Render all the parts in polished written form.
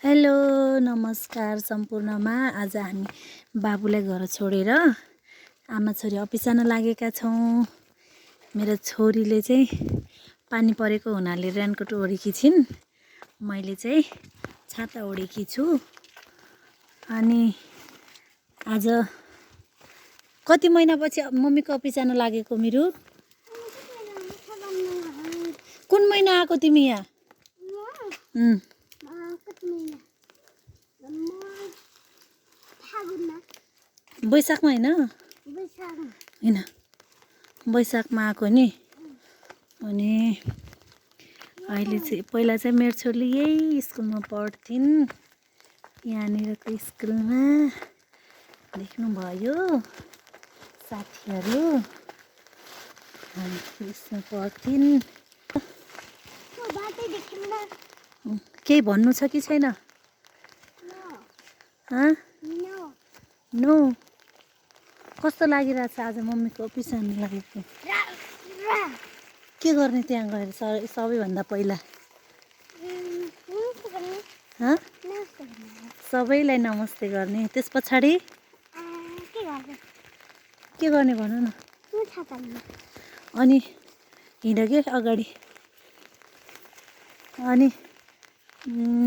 Hello नमस्कार सम्पूर्णमा। आज हामी बाबुलाई घर छोडेर आमा छोरी अफिस जान लागेका छौँ। मेरो छोरीले चाहिँ पानी परेको हुनाले रेनकोट ओढेकी छिन्, मैले चाहिँ छाता ओढेकी छु। अनि आज कति महिनापछि मम्मीको अफिस जान लागेको मिरु? कुन महिना आएको तिमी यहाँ? बैशाखमा होइन, बैशाखमा आएको नि। अनि अहिले चाहिँ पहिला चाहिँ मेरो छोरीले यही स्कुलमा पढ्थिन्, यहाँनिरको स्कुलमा देख्नुभयो साथीहरू। यसमा पढ्थिन्। केही भन्नु छ कि छैन? नो। कस्तो लागिरहेछ आज मम्मीको अफिस जानु लागेको? के गर्ने त्यहाँ गएर सबैभन्दा पहिला? सबैलाई नमस्ते गर्ने। त्यस पछाडि के गर्ने भन न? अनि हिँड के अगाडि। अनि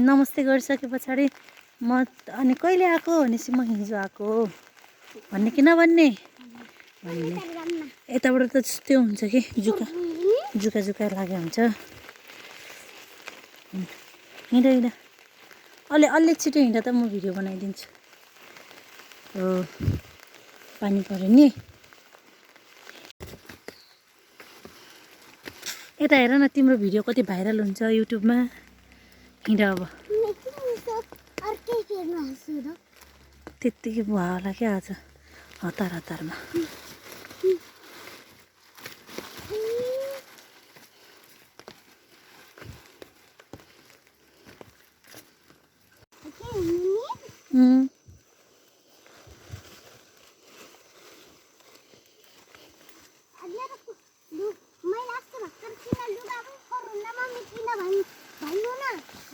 नमस्ते गरिसके पछाडि म अनि कहिले आएको भनेपछि म हिजो आएको भन्ने कि नभन्ने? भन्ने। यताबाट त त्यो हुन्छ कि जुका लाग्यो हुन्छ। हिँड अलि छिटो हिँड त म भिडियो बनाइदिन्छु। हो पानी पर्यो नि। यता हेर न, तिम्रो भिडियो कति भाइरल हुन्छ युट्युबमा। हिँड अब। त्यत्तिकै भुवा होला क्या आज हतारमा।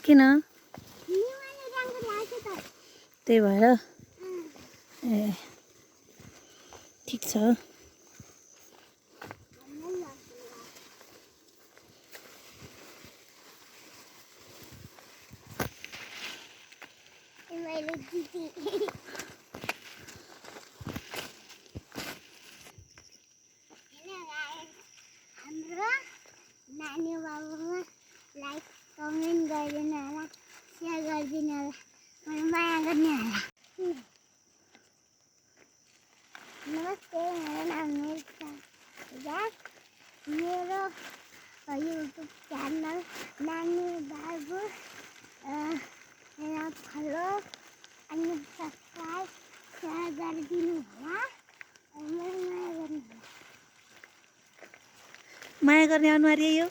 किन? त्यही भएर ए ठिक छ। हाम्रो नानी बाबुमा लाइक कमेन्ट गरिदिनु होला, सेयर गरिदिनु होला, मलाई माया गर्ने होला। नमस्ते, मेरो नाम मिर्चा। मेरो युट्युब च्यानल नानी बाबु फलो अनि सब्सक्राइब सेयर गरिदिनु होला, मलाई माया गर्नु होला। माया गर्ने अनुहार यही हो।